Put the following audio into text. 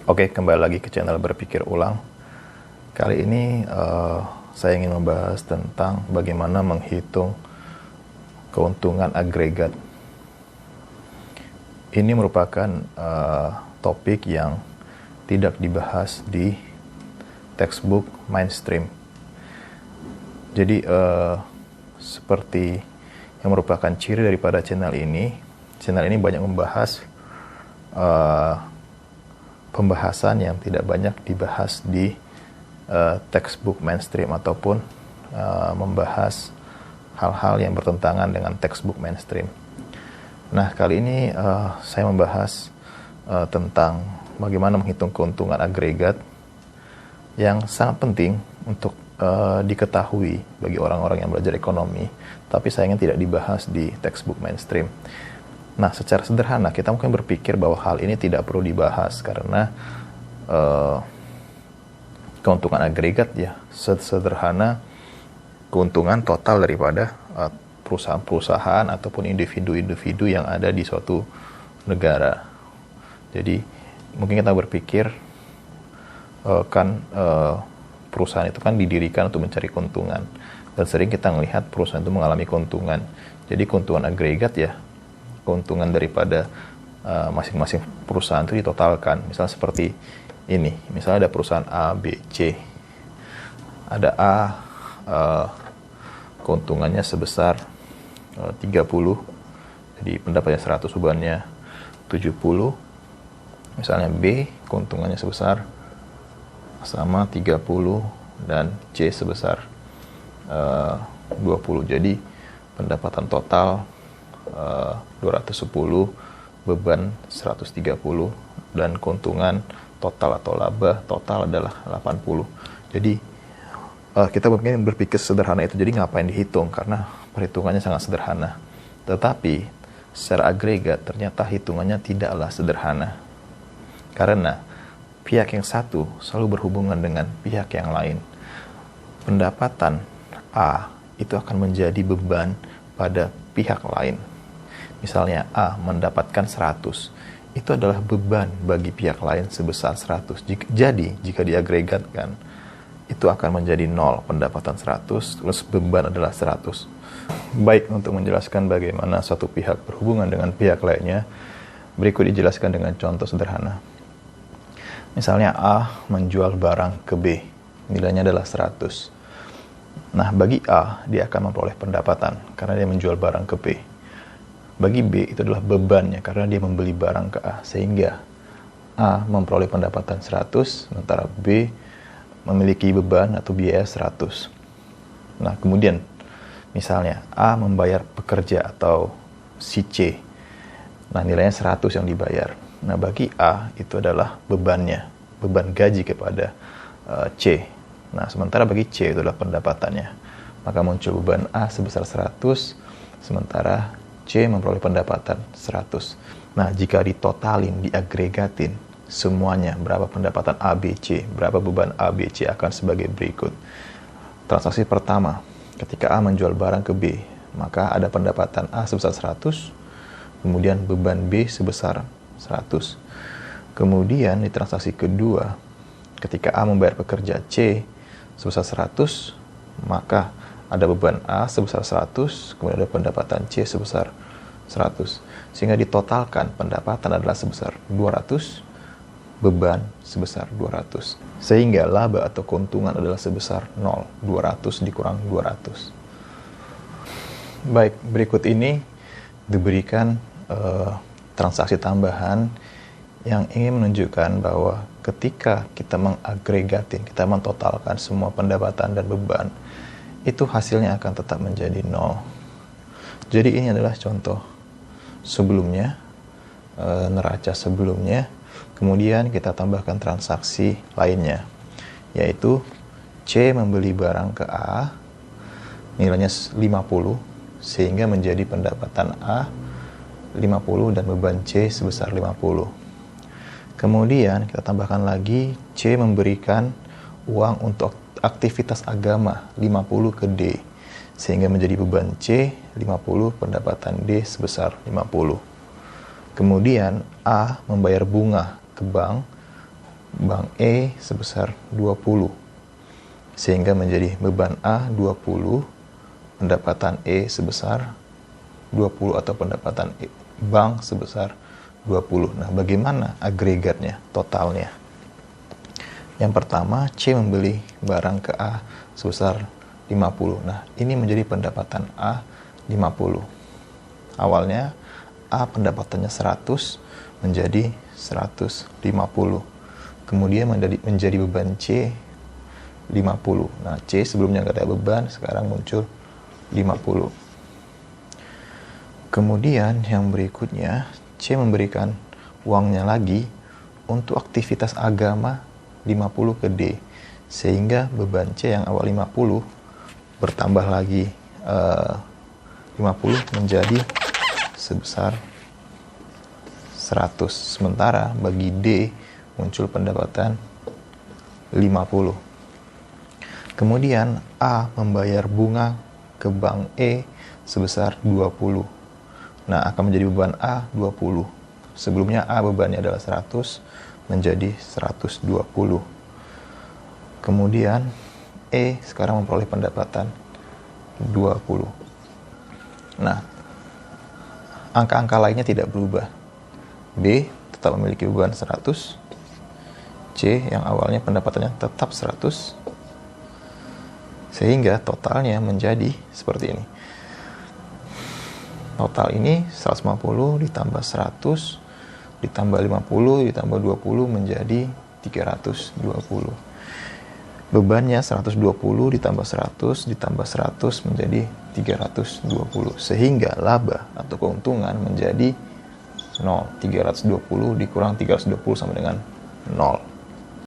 Oke, kembali lagi ke channel Berpikir Ulang. Kali ini saya ingin membahas tentang bagaimana menghitung keuntungan agregat. Ini merupakan topik yang tidak dibahas di textbook mainstream. Jadi seperti yang merupakan ciri daripada channel ini banyak membahas pembahasan yang tidak banyak dibahas di textbook mainstream ataupun membahas hal-hal yang bertentangan dengan textbook mainstream. Nah, kali ini saya membahas tentang bagaimana menghitung keuntungan agregat yang sangat penting untuk diketahui bagi orang-orang yang belajar ekonomi, tapi sayangnya tidak dibahas di textbook mainstream. Nah, secara sederhana kita mungkin berpikir bahwa hal ini tidak perlu dibahas karena keuntungan agregat ya sederhana keuntungan total daripada perusahaan-perusahaan ataupun individu-individu yang ada di suatu negara. Jadi mungkin kita berpikir perusahaan itu kan didirikan untuk mencari keuntungan, dan sering kita melihat perusahaan itu mengalami keuntungan. Jadi keuntungan agregat ya keuntungan daripada masing-masing perusahaan itu ditotalkan. Misalnya seperti ini, misalnya ada perusahaan A, B, C. Ada A, keuntungannya sebesar 30, jadi pendapatnya 100, bebannya 70. Misalnya B, keuntungannya sebesar sama 30 dan C sebesar 20. Jadi pendapatan total 210, beban 130, dan keuntungan total atau laba total adalah 80. Jadi kita mungkin berpikir sederhana itu, jadi ngapain dihitung, karena perhitungannya sangat sederhana. Tetapi secara agregat ternyata hitungannya tidaklah sederhana, karena pihak yang satu selalu berhubungan dengan pihak yang lain. Pendapatan A itu akan menjadi beban pada pihak lain. Misalnya A mendapatkan 100, itu adalah beban bagi pihak lain sebesar 100. Jadi jika diagregatkan, itu akan menjadi 0, pendapatan 100, terus beban adalah 100. Baik, untuk menjelaskan bagaimana suatu pihak berhubungan dengan pihak lainnya, berikut dijelaskan dengan contoh sederhana. Misalnya A menjual barang ke B, nilainya adalah 100. Nah, bagi A, dia akan memperoleh pendapatan karena dia menjual barang ke B. Bagi B, itu adalah bebannya karena dia membeli barang ke A, sehingga A memperoleh pendapatan 100, sementara B memiliki beban atau biaya 100. Nah, kemudian misalnya A membayar pekerja atau si C. Nah, nilainya 100 yang dibayar. Nah, bagi A itu adalah bebannya, beban gaji kepada C. Nah, sementara bagi C itu adalah pendapatannya. Maka muncul beban A sebesar 100, sementara C memperoleh pendapatan 100. Nah, jika ditotalin, diagregatin semuanya, berapa pendapatan A, B, C, berapa beban A, B, C akan sebagai berikut. Transaksi pertama, ketika A menjual barang ke B, maka ada pendapatan A sebesar 100, kemudian beban B sebesar 100. Kemudian di transaksi kedua, ketika A membayar pekerja C sebesar 100, maka ada beban A sebesar 100, kemudian ada pendapatan C sebesar 100. Sehingga ditotalkan pendapatan adalah sebesar 200, beban sebesar 200. Sehingga laba atau keuntungan adalah sebesar 0, 200 dikurang 200. Baik, berikut ini diberikan transaksi tambahan yang ingin menunjukkan bahwa ketika kita mengagregatin, kita mentotalkan semua pendapatan dan beban, itu hasilnya akan tetap menjadi 0. Jadi ini adalah contoh sebelumnya, neraca sebelumnya. Kemudian kita tambahkan transaksi lainnya, yaitu C membeli barang ke A, nilainya 50, sehingga menjadi pendapatan A 50 dan beban C sebesar 50. Kemudian kita tambahkan lagi, C memberikan uang untuk aktivitas agama 50 ke D, sehingga menjadi beban C 50, pendapatan D sebesar 50. Kemudian A membayar bunga ke bank Bank E sebesar 20. Sehingga menjadi beban A 20, pendapatan E sebesar 20 atau pendapatan bank sebesar 20. Nah, bagaimana agregatnya, totalnya? Yang pertama, C membeli barang ke A sebesar 50. Nah, ini menjadi pendapatan A 50. Awalnya A pendapatannya 100 menjadi 150. Kemudian menjadi beban C 50. Nah, C sebelumnya nggak ada beban, sekarang muncul 50. Kemudian yang berikutnya, C memberikan uangnya lagi untuk aktivitas agama 50 ke D. Sehingga beban C yang awal 50 bertambah lagi 50 menjadi sebesar 100. Sementara bagi D muncul pendapatan 50. Kemudian A membayar bunga ke bank E sebesar 20. Nah, akan menjadi beban A 20. Sebelumnya A bebannya adalah 100 menjadi 120. Kemudian E sekarang memperoleh pendapatan 20. Nah, angka-angka lainnya tidak berubah. B tetap memiliki beban 100. C yang awalnya pendapatannya tetap 100. Sehingga totalnya menjadi seperti ini. Total ini 150 ditambah 100 ditambah 50 ditambah 20 menjadi 320. Bebannya 120 ditambah 100 ditambah 100 menjadi 320. Sehingga laba atau keuntungan menjadi 0. 320 dikurang 320 sama dengan 0.